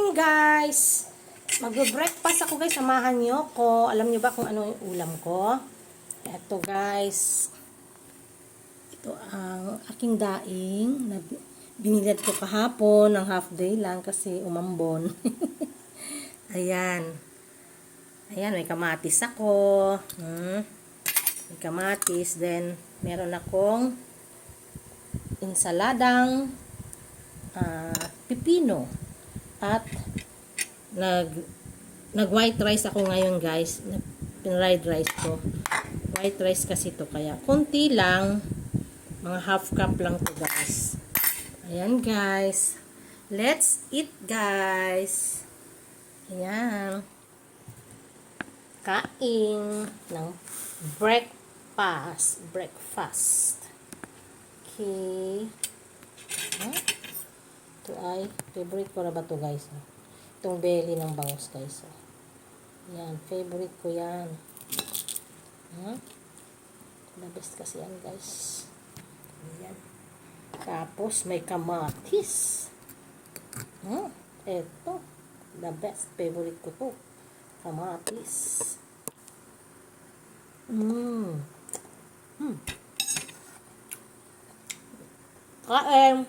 morning guys! Magbe-breakfast ako guys, samahan niyo ko. Alam niyo ba kung ano yung ulam ko? Ito guys. Ito ang aking daing na binilad ko kahapon ng half day lang kasi umambon. Ayan. Ayan, may kamatis ako. May kamatis. Then, meron akong insaladang pipino. At nag white rice ako ngayon guys. Fried rice ko. White rice kasi to kaya konti lang. Mga half cup lang to guys. Ayan guys. Let's eat guys. Ayan. Kain ng breakfast. Okay. Ito ay, favorite ko na ba ito guys? Itong belly ng bangus guys. Yan, favorite ko yan. The best kasi yan guys. Yan. Tapos may kamatis. Ito. The best, favorite ko to. Kamatis. Kain.